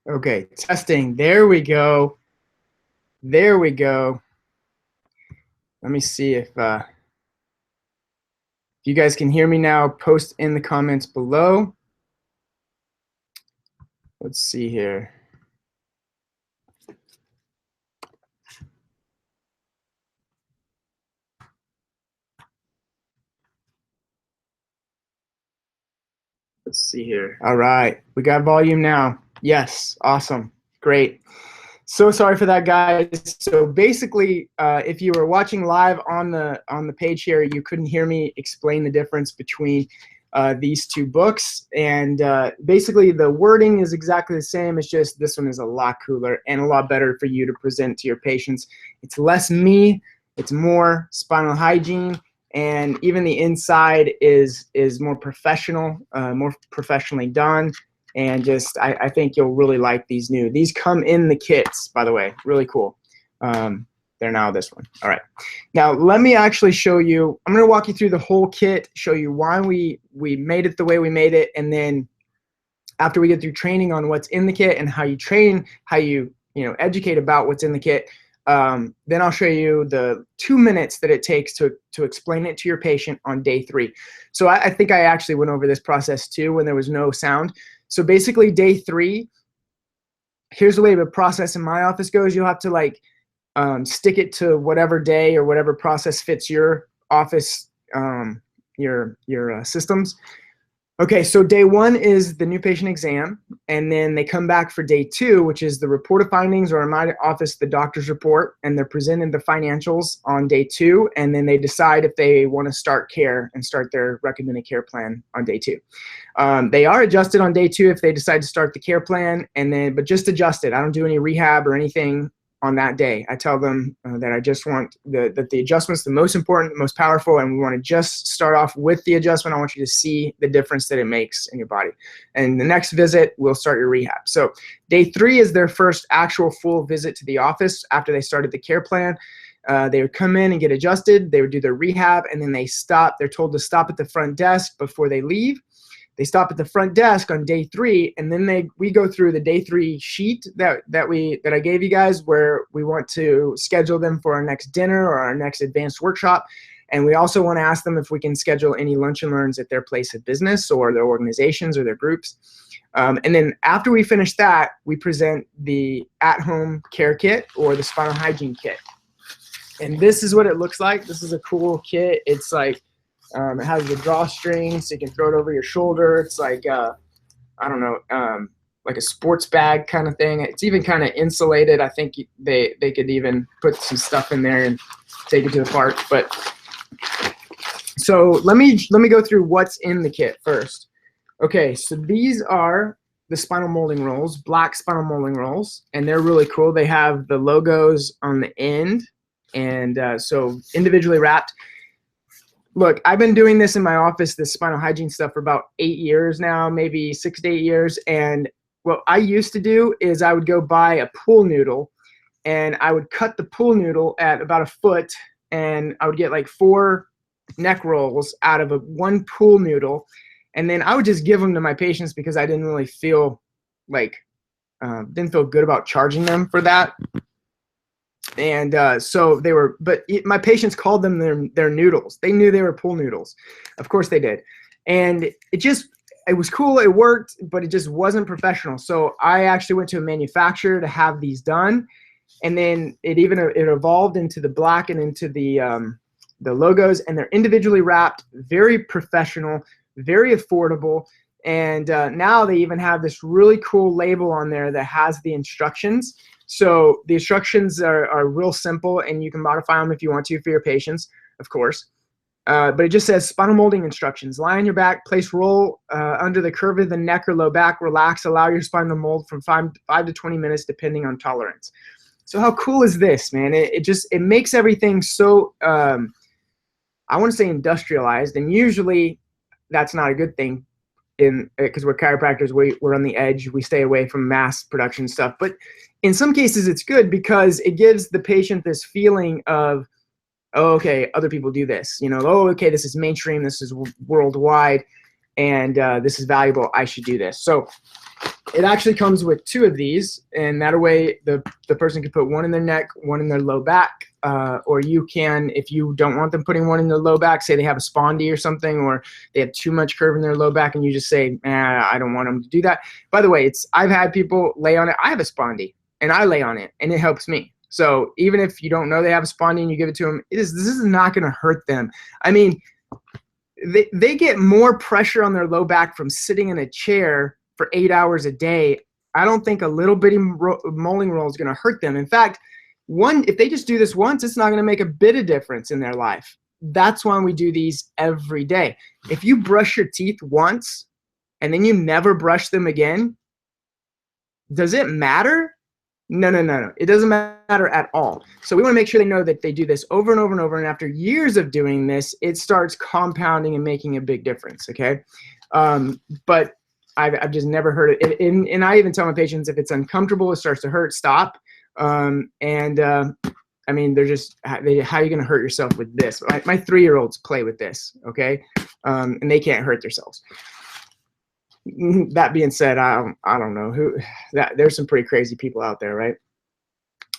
Okay, testing. There we go. There we go. Let me see if you guys can hear me now. Post in the comments below. Let's see here. Let's see here. All right, we got volume now. Yes, awesome, great. So sorry for that, guys. So basically, if you were watching live on the page here, you couldn't hear me explain the difference between these two books. And basically, the wording is exactly the same. It's just this one is a lot cooler and a lot better for you to present to your patients. It's less me. It's more spinal hygiene. And even the inside is more professional, more professionally done. And just, I think you'll really like these new. These come in the kits, by the way. Really cool. They're now this one. All right. Now, let me actually show you. I'm going to walk you through the whole kit, show you why we made it the way we made it. And then after we get through training on what's in the kit and how you train, how you educate about what's in the kit, then I'll show you the 2 minutes that it takes to explain it to your patient on day 3. So I think I actually went over this process too when there was no sound. So basically day 3, here's the way the process in my office goes. You'll have to like stick it to whatever day or whatever process fits your office, your systems. Okay, so day 1 is the new patient exam, and then they come back for day 2, which is the report of findings, or in my office, the doctor's report, and they're presented the financials on day 2, and then they decide if they want to start care and start their recommended care plan on day 2. They are adjusted on day 2 if they decide to start the care plan, but just adjusted. I don't do any rehab or anything on that day. I tell them that I just want that the adjustment's the most important, the most powerful, and we want to just start off with the adjustment. I want you to see the difference that it makes in your body. And the next visit, we'll start your rehab. So day 3 is their first actual full visit to the office after they started the care plan. They would come in and get adjusted. They would do their rehab, and then they stop. They're told to stop at the front desk before they leave. They stop at the front desk on day 3, and then we go through the day 3 sheet that I gave you guys, where we want to schedule them for our next dinner or our next advanced workshop. And we also want to ask them if we can schedule any lunch and learns at their place of business or their organizations or their groups. And then after we finish that, we present the at-home care kit or the spinal hygiene kit. And this is what it looks like. This is a cool kit. It's like, it has the drawstring, so you can throw it over your shoulder. It's like, I don't know, like a sports bag kind of thing. It's even kind of insulated. I think they could even put some stuff in there and take it to the park. But so let me go through what's in the kit first. Okay, so these are the spinal molding rolls, black spinal molding rolls, and they're really cool. They have the logos on the end, and so individually wrapped. Look, I've been doing this in my office, this spinal hygiene stuff, for about 8 years now, maybe 6 to 8 years. And what I used to do is I would go buy a pool noodle, and I would cut the pool noodle at about 1 foot, and I would get like 4 neck rolls out of one pool noodle. And then I would just give them to my patients because I didn't really feel like, didn't feel good about charging them for that. And so they were, but my patients called them their noodles. They knew they were pool noodles. Of course they did. And it was cool, it worked, but it just wasn't professional. So I actually went to a manufacturer to have these done. And then it evolved into the black and into the logos, and they're individually wrapped, very professional, very affordable. And now they even have this really cool label on there that has the instructions. So the instructions are real simple, and you can modify them if you want to for your patients, of course. But it just says spinal molding instructions. Lie on your back, place roll under the curve of the neck or low back, relax, allow your spine to mold from 5 to 20 minutes depending on tolerance. So how cool is this, man? It makes everything so, I want to say industrialized, and usually that's not a good thing. Because we're chiropractors, we're on the edge, we stay away from mass production stuff. But in some cases it's good because it gives the patient this feeling of, oh, okay, other people do this, oh, okay, this is mainstream, this is worldwide, and this is valuable, I should do this. So it actually comes with 2 of these, and that way the person can put one in their neck, one in their low back, or you can, if you don't want them putting one in their low back, say they have a spondy or something, or they have too much curve in their low back, and you just say, I don't want them to do that. By the way, I've had people lay on it. I have a spondy, and I lay on it, and it helps me. So even if you don't know they have a spondy and you give it to them, this is not going to hurt them. I mean, they get more pressure on their low back from sitting in a chair for 8 hours a day. I don't think a little bitty molding roll is going to hurt them. In fact, if they just do this once, it's not going to make a bit of difference in their life. That's why we do these every day. If you brush your teeth once and then you never brush them again, does it matter? No. It doesn't matter at all. So we want to make sure they know that they do this over and over and over. And after years of doing this, it starts compounding and making a big difference. Okay. But I've just never heard it. And I even tell my patients, if it's uncomfortable, it starts to hurt, stop. I mean, they're just, how are you going to hurt yourself with this? My 3-year-olds play with this. Okay. And they can't hurt themselves. That being said, I don't know there's some pretty crazy people out there, right?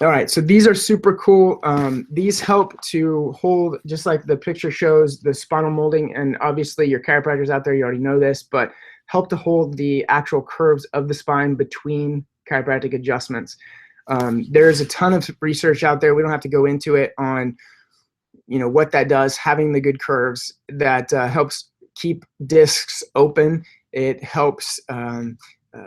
All right, so these are super cool. These help to hold, just like the picture shows, the spinal molding, and obviously your chiropractors out there, you already know this, but help to hold the actual curves of the spine between chiropractic adjustments. There's a ton of research out there. We don't have to go into it on, what that does, having the good curves that helps keep discs open. It helps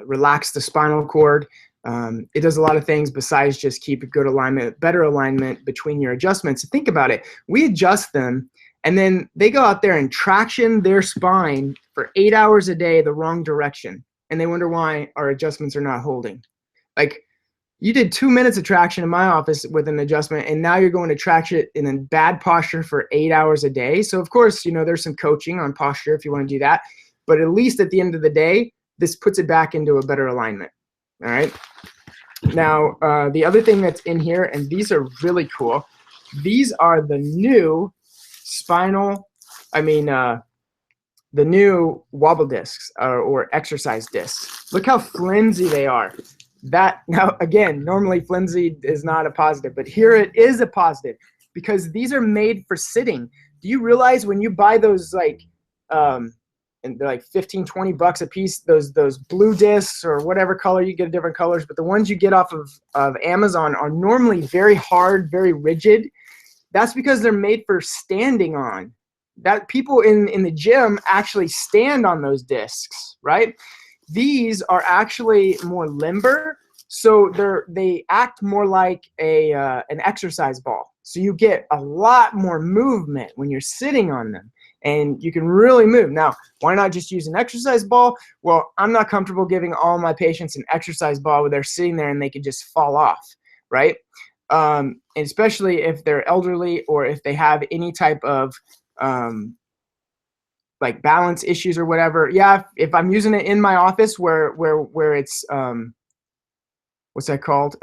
relax the spinal cord. It does a lot of things besides just keep a good alignment, better alignment between your adjustments. Think about it. We adjust them, and then they go out there and traction their spine for 8 hours a day the wrong direction, and they wonder why our adjustments are not holding. Like, you did 2 minutes of traction in my office with an adjustment, and now you're going to traction it in a bad posture for 8 hours a day. So, of course, there's some coaching on posture if you want to do that. But at least at the end of the day, this puts it back into a better alignment. All right. Now, the other thing that's in here, and these are really cool. These are the new the new wobble discs or exercise discs. Look how flimsy they are. Now, again, normally flimsy is not a positive, but here it is a positive because these are made for sitting. Do you realize when you buy those, and they're like 15, 20 bucks a piece, those blue discs or whatever color, you get different colors, but the ones you get off of Amazon are normally very hard, very rigid. That's because they're made for standing on. That people in the gym actually stand on those discs, right? These are actually more limber, so they act more like an exercise ball. So you get a lot more movement when you're sitting on them. And you can really move. Now, why not just use an exercise ball? Well, I'm not comfortable giving all my patients an exercise ball where they're sitting there and they could just fall off, right? And especially if they're elderly or if they have any type of like balance issues or whatever. Yeah, if I'm using it in my office where it's what's that called?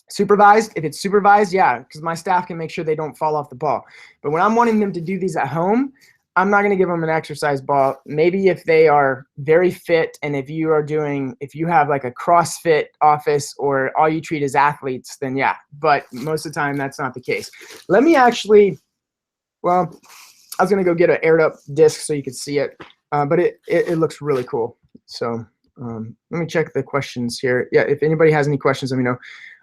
Supervised, if it's supervised, yeah, because my staff can make sure they don't fall off the ball. But when I'm wanting them to do these at home, I'm not going to give them an exercise ball. Maybe if they are very fit, and if you have like a CrossFit office or all you treat as athletes, then yeah. But most of the time, that's not the case. Let me actually, well, I was going to go get an aired up disc so you could see it, but it looks really cool. So let me check the questions here. Yeah, if anybody has any questions, let me know.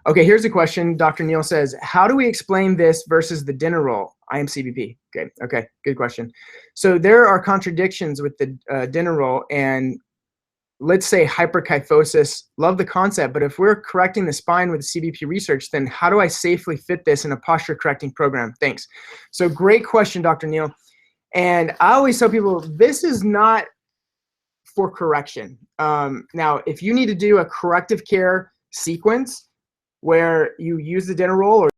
Okay, here's a question. Dr. Neal says, how do we explain this versus the dinner roll? I am CBP. Okay, good question. So there are contradictions with the dinner roll, and let's say hyperkyphosis, love the concept, but if we're correcting the spine with CBP research, then how do I safely fit this in a posture correcting program? Thanks. So great question, Dr. Neal. And I always tell people, this is not for correction. Now, if you need to do a corrective care sequence, where you use the dinner roll or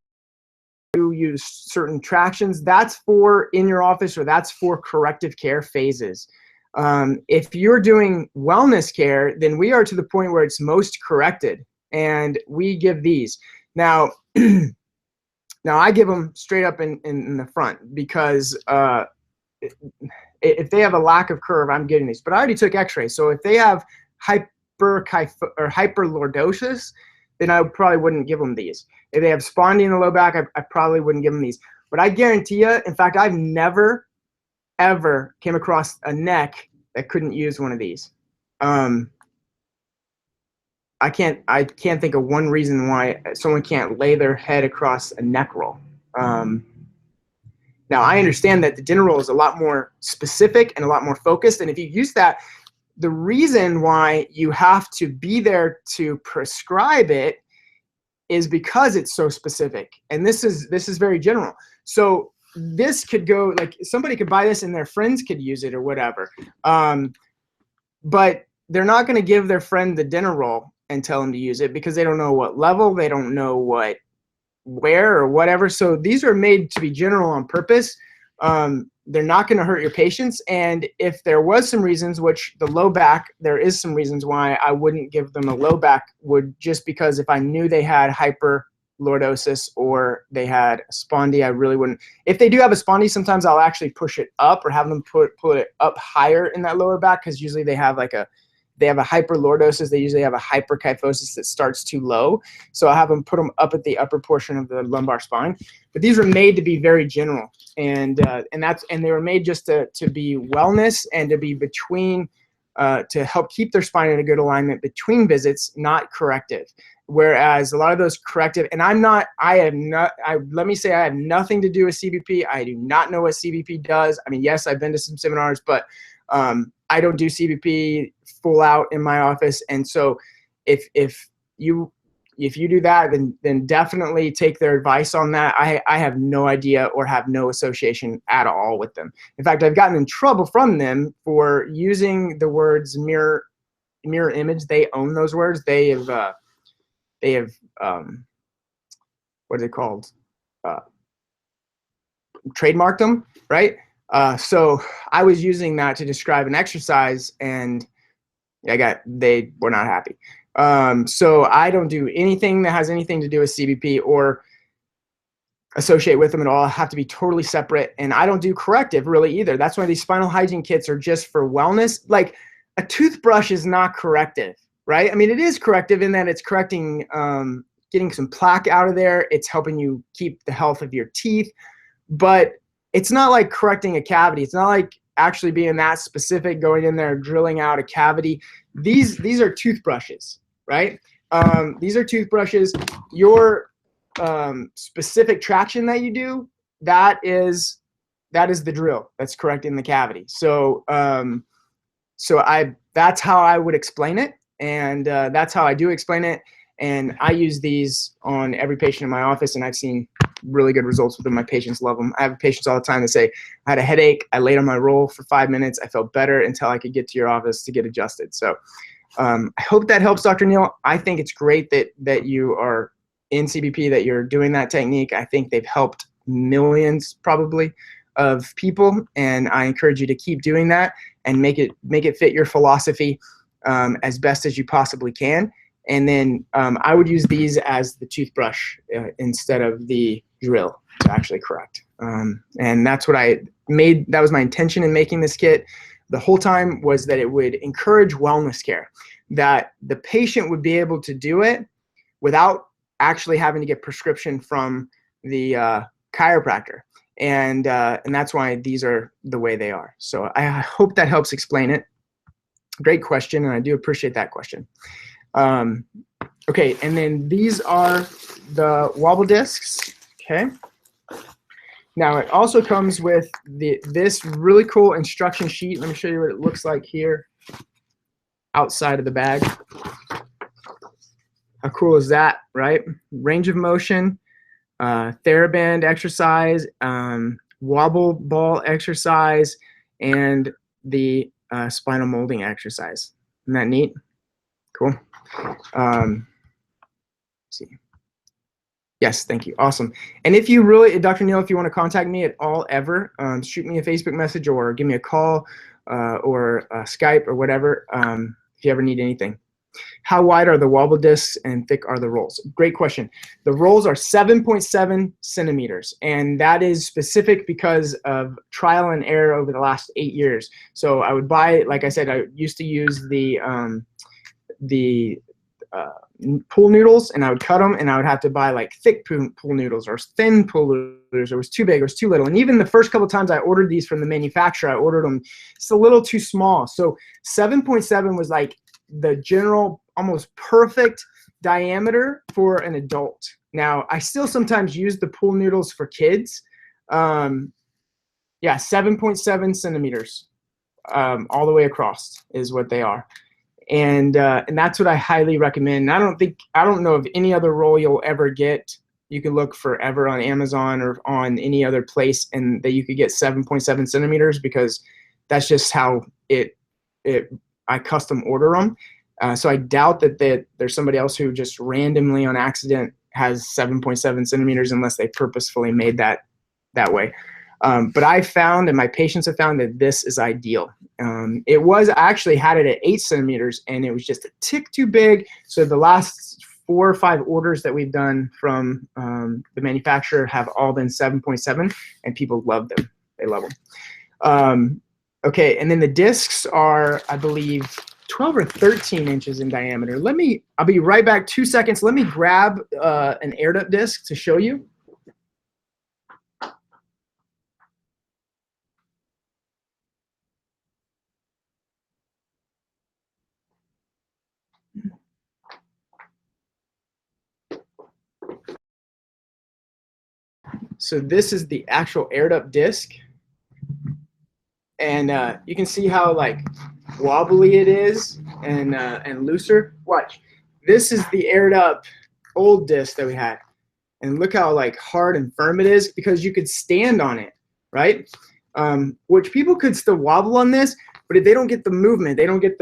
you use certain tractions, that's for in your office or that's for corrective care phases. If you're doing wellness care, then we are to the point where it's most corrected, and we give these. Now, I give them straight up in the front because If they have a lack of curve, I'm getting these. But I already took x-rays. So if they have hyperlordosis, then I probably wouldn't give them these. If they have spondy in the low back, I probably wouldn't give them these. But I guarantee you, in fact, I've never, ever came across a neck that couldn't use one of these. I can't think of one reason why someone can't lay their head across a neck roll. Now, I understand that the dinner roll is a lot more specific and a lot more focused, and if you use that, the reason why you have to be there to prescribe it is because it's so specific, and this is very general. So this could go, like, somebody could buy this and their friends could use it or whatever, but they're not going to give their friend the dinner roll and tell them to use it because they don't know what level, they don't know where or whatever. So these are made to be general on purpose. They're not going to hurt your patients. And if there was some reasons, which the low back, there is some reasons why I wouldn't give them a low back, would just because if I knew they had hyperlordosis or they had spondy, I really wouldn't. If they do have a spondy, sometimes I'll actually push it up or have them put it up higher in that lower back, because usually they have a hyperlordosis. They usually have a hyperkyphosis that starts too low. So I have them put them up at the upper portion of the lumbar spine. But these were made to be very general, and they were made just to be wellness and to be between, to help keep their spine in a good alignment between visits, not corrective. Whereas a lot of those corrective, and let me say I have nothing to do with CBP. I do not know what CBP does. I mean, yes, I've been to some seminars, but I don't do CBP full out in my office. And so if you do that, then definitely take their advice on that. I have no idea or have no association at all with them. In fact, I've gotten in trouble from them for using the words mirror image. They own those words. They have what are they called? Trademarked them, right? So I was using that to describe an exercise, and they were not happy. So I don't do anything that has anything to do with CBP or associate with them at all. I have to be totally separate, and I don't do corrective really either. That's why these spinal hygiene kits are just for wellness. Like, a toothbrush is not corrective, right? I mean, it is corrective in that it's correcting, getting some plaque out of there. It's helping you keep the health of your teeth, but it's not like correcting a cavity. It's not like actually being that specific, going in there, drilling out a cavity. These are toothbrushes, right? These are toothbrushes. Your specific traction that you do, that is the drill that's correcting the cavity. So that's how I would explain it, and that's how I do explain it. And I use these on every patient in my office, and I've seen really good results with them. My patients love them. I have patients all the time that say, I had a headache, I laid on my roll for 5 minutes, I felt better until I could get to your office to get adjusted. So I hope that helps, Dr. Neal. I think it's great that you are in CBP, that you're doing that technique. I think they've helped millions probably of people, and I encourage you to keep doing that and make it fit your philosophy as best as you possibly can. And then I would use these as the toothbrush instead of the drill to actually correct. And that's what that was my intention in making this kit the whole time, was that it would encourage wellness care, that the patient would be able to do it without actually having to get prescription from the chiropractor. And that's why these are the way they are. So I hope that helps explain it. Great question, and I do appreciate that question. Okay, and then these are the wobble discs. Okay. Now it also comes with this really cool instruction sheet. Let me show you what it looks like here outside of the bag. How cool is that, right? Range of motion, TheraBand exercise, wobble ball exercise, and the spinal molding exercise. Isn't that neat? Cool. Let's see. Yes, thank you. Awesome. And if you really, Dr. Neal, if you want to contact me at all ever, shoot me a Facebook message or give me a call or Skype or whatever if you ever need anything. How wide are the wobble discs and thick are the rolls? Great question. The rolls are 7.7 centimeters, and that is specific because of trial and error over the last 8 years. So I would buy, like I said, I used to use the pool noodles, and I would cut them, and I would have to buy like thick pool noodles or thin pool noodles. It was too big, it was too little. And even the first couple times I ordered these from the manufacturer, I ordered them just a little too small. So 7.7 was like the general, almost perfect diameter for an adult. Now, I still sometimes use the pool noodles for kids. Yeah, 7.7 centimeters all the way across is what they are. And that's what I highly recommend. I don't know of any other roll you'll ever get. You can look forever on Amazon or on any other place, and that you could get 7.7 centimeters, because that's just how I custom order them. So I doubt that there's somebody else who just randomly on accident has 7.7 centimeters unless they purposefully made that way. But I found, and my patients have found, that this is ideal. I actually had it at 8 centimeters, and it was just a tick too big. So the last 4 or 5 orders that we've done from the manufacturer have all been 7.7, and people love them. They love them. Okay, and then the discs are, I believe, 12 or 13 inches in diameter. I'll be right back, 2 seconds. Let me grab an aired up disc to show you. So this is the actual aired up disc, and you can see how like wobbly it is and looser. Watch, this is the aired up old disc that we had, and look how like hard and firm it is, because you could stand on it, right? Which people could still wobble on this, but if they don't get the movement, they don't get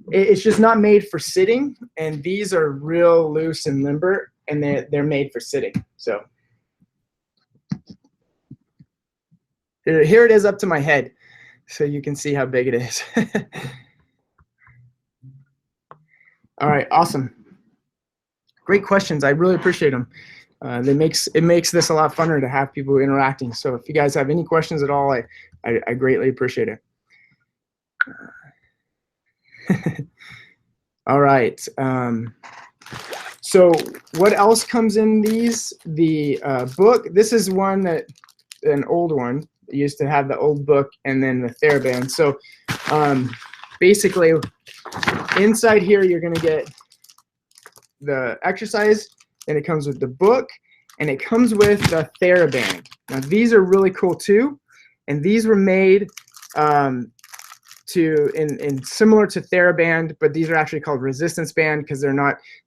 it's just not made for sitting, and these are real loose and limber, and they're made for sitting. So here it is up to my head, so you can see how big it is. All right, awesome. Great questions. I really appreciate them. It makes this a lot funner to have people interacting. So if you guys have any questions at all, I greatly appreciate it. All right. So what else comes in these? The book. This is an old one. It used to have the old book and then the TheraBand. So basically, inside here you're going to get the exercise, and it comes with the book, and it comes with the TheraBand. Now these are really cool too, and these were made similar to TheraBand, but these are actually called resistance band, because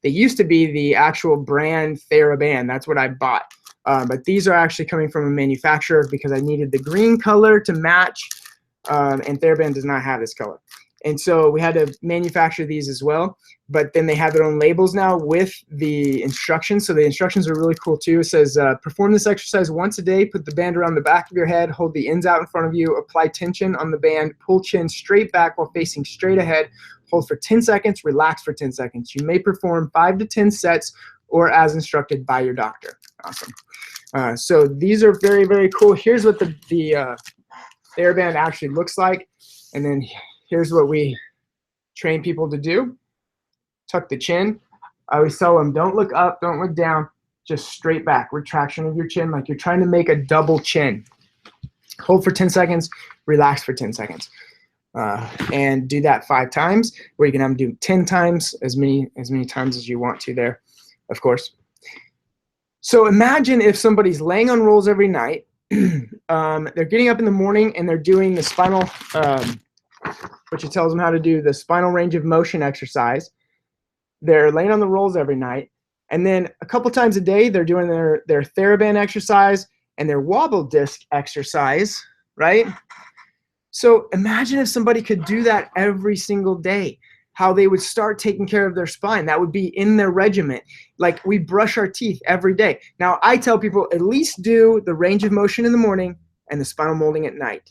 they used to be the actual brand TheraBand. That's what I bought. But these are actually coming from a manufacturer, because I needed the green color to match, and TheraBand does not have this color. And so we had to manufacture these as well, but then they have their own labels now with the instructions. So the instructions are really cool too. It says, perform this exercise once a day, put the band around the back of your head, hold the ends out in front of you, apply tension on the band, pull chin straight back while facing straight ahead, hold for 10 seconds, relax for 10 seconds. You may perform 5 to 10 sets or as instructed by your doctor. Awesome. So these are very, very cool. Here's what the TheraBand actually looks like. And then here's what we train people to do. Tuck the chin. I always tell them, don't look up, don't look down, just straight back. Retraction of your chin, like you're trying to make a double chin. Hold for 10 seconds, relax for 10 seconds. And do that 5 times, or you can have them do 10 times, as many times as you want to there, of course. So imagine if somebody's laying on rolls every night, they're getting up in the morning and they're doing the spinal, which it tells them how to do the spinal range of motion exercise. They're laying on the rolls every night, and then a couple times a day they're doing their TheraBand exercise and their wobble disc exercise, right? So imagine if somebody could do that every single day, how they would start taking care of their spine. That would be in their regimen. Like we brush our teeth every day. Now I tell people, at least do the range of motion in the morning and the spinal molding at night.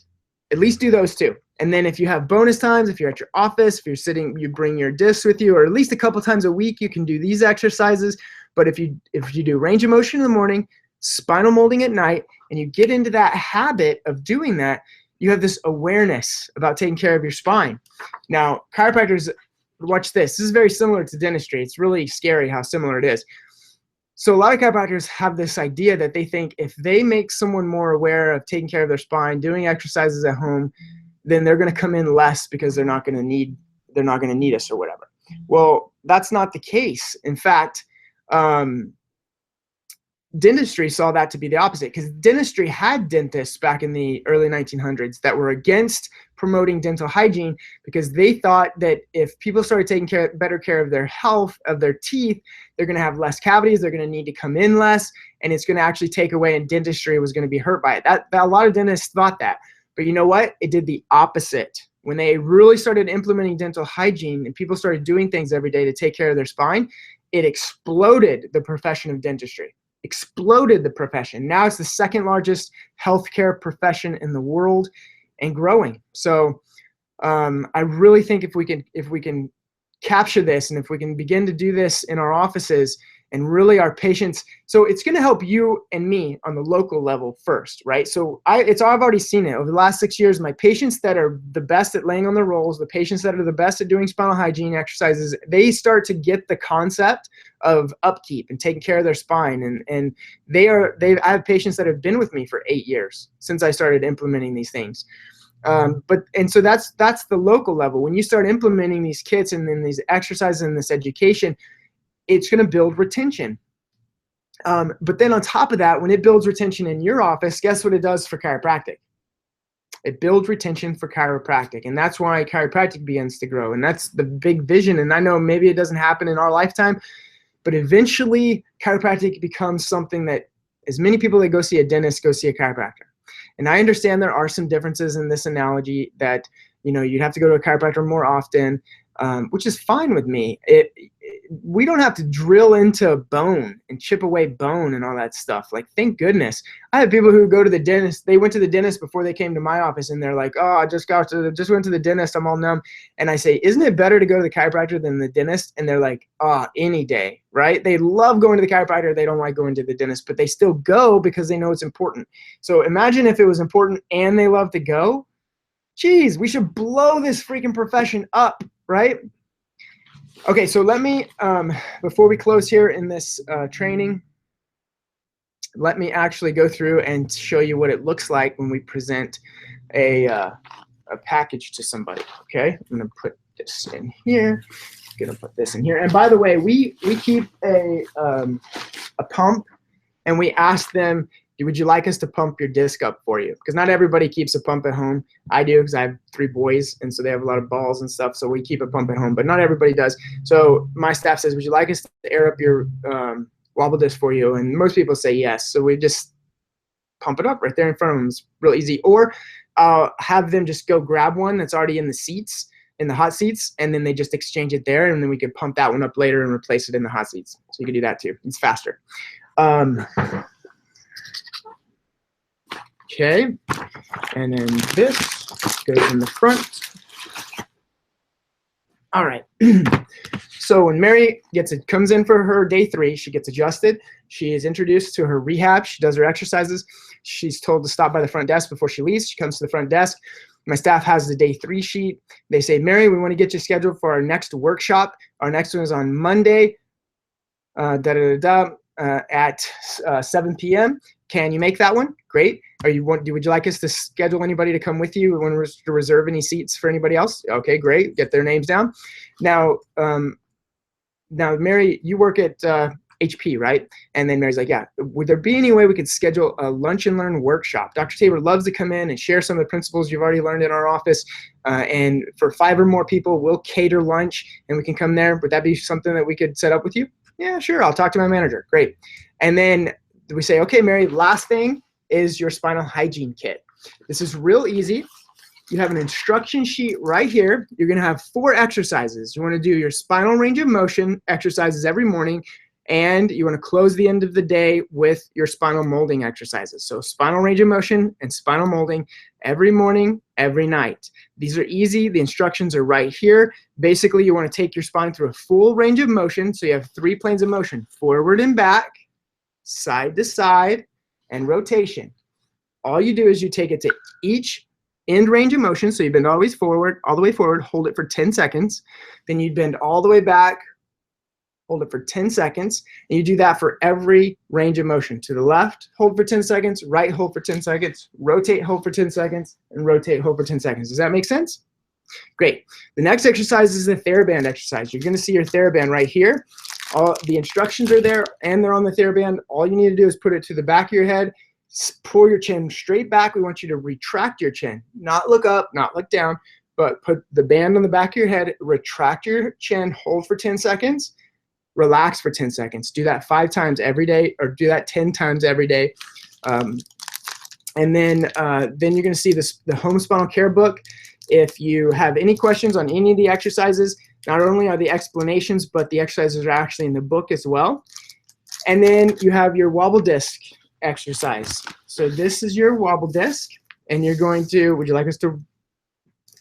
At least do those 2. And then if you have bonus times, if you're at your office, if you're sitting, you bring your discs with you, or at least a couple times a week, you can do these exercises. But if you do range of motion in the morning, spinal molding at night, and you get into that habit of doing that, you have this awareness about taking care of your spine. Now, chiropractors, watch this. This is very similar to dentistry. It's really scary how similar it is. So a lot of chiropractors have this idea that they think if they make someone more aware of taking care of their spine, doing exercises at home, then they're going to come in less because they're not going to need us or whatever. Well, that's not the case. In fact, dentistry saw that to be the opposite, because dentistry had dentists back in the early 1900s that were against promoting dental hygiene, because they thought that if people started taking better care of their health, of their teeth, they're going to have less cavities, they're going to need to come in less, and it's going to actually take away, and dentistry was going to be hurt by it. That a lot of dentists thought that. But you know what? It did the opposite. When they really started implementing dental hygiene and people started doing things every day to take care of their spine, it exploded the profession of dentistry. Exploded the profession. Now it's the second largest healthcare profession in the world and growing. So I really think if we can capture this, and if we can begin to do this in our offices and really our patients, so it's going to help you and me on the local level first, right? So I've already seen it over the last 6 years. My patients that are the best at laying on the rolls, the patients that are the best at doing spinal hygiene exercises, they start to get the concept of upkeep and taking care of their spine. And I have patients that have been with me for 8 years since I started implementing these things. So that's the local level. When you start implementing these kits and then these exercises and this education, it's going to build retention. But then on top of that, when it builds retention in your office, guess what it does for chiropractic? It builds retention for chiropractic. And that's why chiropractic begins to grow. And that's the big vision. And I know maybe it doesn't happen in our lifetime, but eventually chiropractic becomes something that as many people that go see a dentist go see a chiropractor. And I understand there are some differences in this analogy that, you'd have to go to a chiropractor more often, which is fine with me. We don't have to drill into bone and chip away bone and all that stuff. Like, thank goodness. I have people who go to the dentist. They went to the dentist before they came to my office, and they're like, "Oh, I just went to the dentist. I'm all numb." And I say, "Isn't it better to go to the chiropractor than the dentist?" And they're like, "Oh, any day," right? They love going to the chiropractor. They don't like going to the dentist, but they still go because they know it's important. So imagine if it was important and they love to go. Geez, we should blow this freaking profession up, right? Okay, so let me, before we close here in this training, let me actually go through and show you what it looks like when we present a package to somebody, okay? I'm gonna put this in here, gonna put this in here. And by the way, we keep a pump, and we ask them, would you like us to pump your disc up for you? Because not everybody keeps a pump at home. I do, because I have 3 boys, and so they have a lot of balls and stuff, so we keep a pump at home, but not everybody does. So my staff says, would you like us to air up your wobble disc for you? And most people say yes, so we just pump it up right there in front of them. It's real easy. Or have them just go grab one that's already in the seats, in the hot seats, and then they just exchange it there, and then we can pump that one up later and replace it in the hot seats. So you can do that too. It's faster. Okay, and then this goes in the front. All right. So when Mary comes in for her day 3, she gets adjusted. She is introduced to her rehab. She does her exercises. She's told to stop by the front desk before she leaves. She comes to the front desk. My staff has the day 3 sheet. They say, Mary, we want to get you scheduled for our next workshop. Our next one is on Monday, at 7 p.m. Can you make that one? Great. Would you like us to schedule anybody to come with you? Want to reserve any seats for anybody else? Okay, great. Get their names down. Now, Mary, you work at HP, right? And then Mary's like, yeah. Would there be any way we could schedule a lunch and learn workshop? Dr. Tabor loves to come in and share some of the principles you've already learned in our office. And for 5 or more people, we'll cater lunch and we can come there. Would that be something that we could set up with you? Yeah, sure. I'll talk to my manager. Great. And then we say, okay, Mary, last thing is your spinal hygiene kit. This is real easy. You have an instruction sheet right here. You're going to have 4 exercises. You want to do your spinal range of motion exercises every morning, and you want to close the end of the day with your spinal molding exercises. So spinal range of motion and spinal molding every morning, every night. These are easy. The instructions are right here. Basically, you want to take your spine through a full range of motion. So you have 3 planes of motion: forward and back, side to side, and rotation. All you do is you take it to each end range of motion. So you bend all the way forward, hold it for 10 seconds. Then you bend all the way back, hold it for 10 seconds. And you do that for every range of motion. To the left, hold for 10 seconds, right, hold for 10 seconds, rotate, hold for 10 seconds, and rotate, hold for 10 seconds. Does that make sense? Great. The next exercise is the TheraBand exercise. You're going to see your TheraBand right here. All the instructions are there, and they're on the TheraBand. All you need to do is put it to the back of your head, pull your chin straight back. We want you to retract your chin, not look up, not look down, but put the band on the back of your head, retract your chin, hold for 10 seconds, relax for 10 seconds. Do that 5 times every day, or do that 10 times every day. And then you're going to see the Home Spinal Care book. If you have any questions on any of the exercises, not only are the explanations, but the exercises are actually in the book as well. And then you have your wobble disc exercise. So this is your wobble disc, and you're going to, would you like us to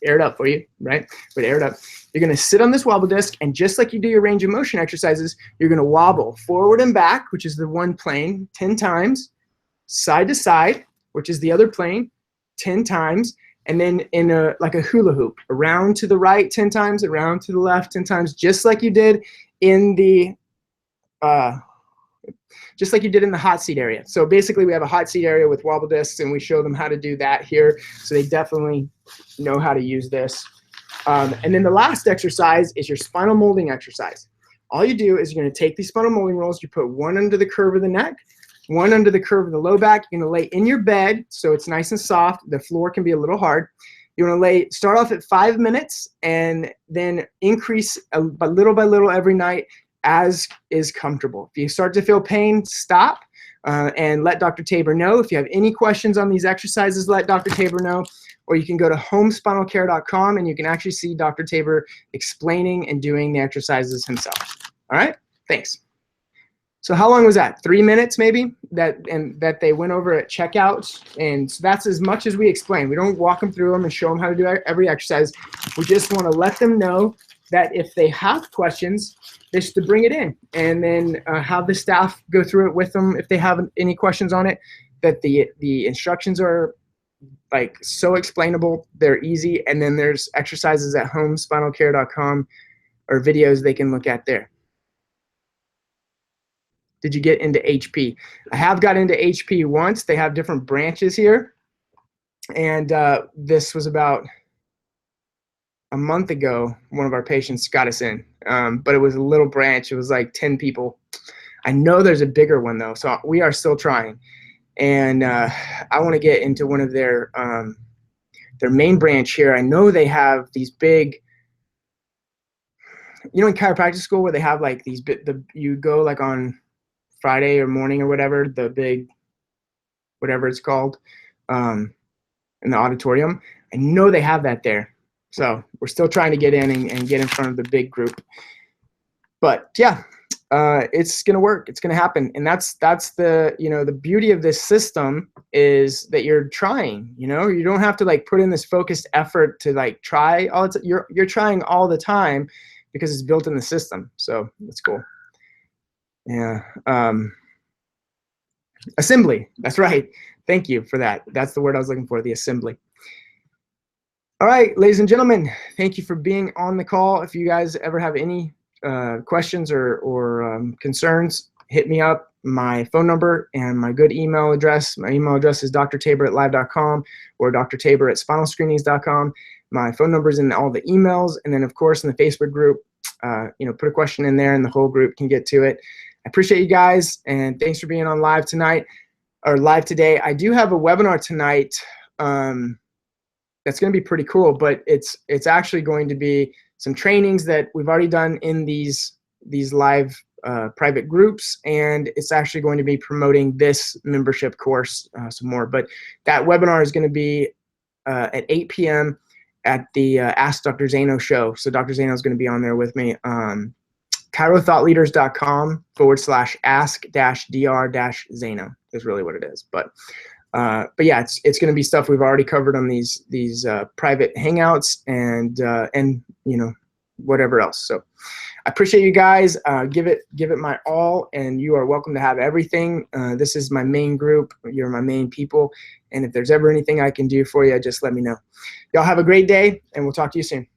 air it up for you, right? But air it up. You're going to sit on this wobble disc, and just like you do your range of motion exercises, you're going to wobble forward and back, which is the one plane, 10 times, side to side, which is the other plane, 10 times, and then in like a hula hoop, around to the right 10 times, around to the left 10 times, just like you did in the hot seat area. So basically we have a hot seat area with wobble discs, and we show them how to do that here. So they definitely know how to use this. And then the last exercise is your spinal molding exercise. All you do is you're going to take these spinal molding rolls, you put one under the curve of the neck, one under the curve of the low back. You're going to lay in your bed so it's nice and soft. The floor can be a little hard. You want to start off at 5 minutes and then increase by little every night as is comfortable. If you start to feel pain, stop and let Dr. Tabor know. If you have any questions on these exercises, let Dr. Tabor know. Or you can go to homespinalcare.com and you can actually see Dr. Tabor explaining and doing the exercises himself. All right? Thanks. So how long was that? 3 minutes maybe that they went over at checkout, and so that's as much as we explain. We don't walk them through them and show them how to do every exercise. We just want to let them know that if they have questions, they should bring it in, and then have the staff go through it with them if they have any questions on it. That the instructions are like so explainable, they're easy, and then there's exercises at homespinalcare.com or videos they can look at there. Did you get into HP? I have got into HP once. They have different branches here. And this was about a month ago. One of our patients got us in. But it was a little branch. It was like 10 people. I know there's a bigger one, though. So we are still trying. And I want to get into one of their main branch here. I know they have these big, you know, in chiropractic school where they have like these, you go like on Friday or morning or whatever, the big, whatever it's called, in the auditorium. I know they have that there. So we're still trying to get in and get in front of the big group. But yeah, it's going to work. It's going to happen. And that's the, you know, the beauty of this system is that you're trying, you know, you don't have to like put in this focused effort to like try all the you're trying all the time because it's built in the system. So that's cool. Yeah. Assembly. That's right. Thank you for that. That's the word I was looking for, the assembly. All right, ladies and gentlemen, thank you for being on the call. If you guys ever have any questions or concerns, hit me up. My phone number and my good email address. My email address is drtabor@live.com or drtabor@spinalscreenings.com. My phone number is in all the emails. And then, of course, in the Facebook group, you know, put a question in there and the whole group can get to it. I appreciate you guys, and thanks for being on live tonight, or live today. I do have a webinar tonight that's going to be pretty cool, but it's actually going to be some trainings that we've already done in these live private groups, and it's actually going to be promoting this membership course some more. But that webinar is going to be at 8 p.m. at the Ask Dr. Zaino show. So Dr. Zaino is going to be on there with me. chirothoughtleaders.com/ask-dr-Zaino is really what it is. But yeah, it's going to be stuff we've already covered on these private hangouts and you know, whatever else. So I appreciate you guys. Give it my all, and you are welcome to have everything. This is my main group. You're my main people, and if there's ever anything I can do for you, just let me know. Y'all have a great day, and we'll talk to you soon.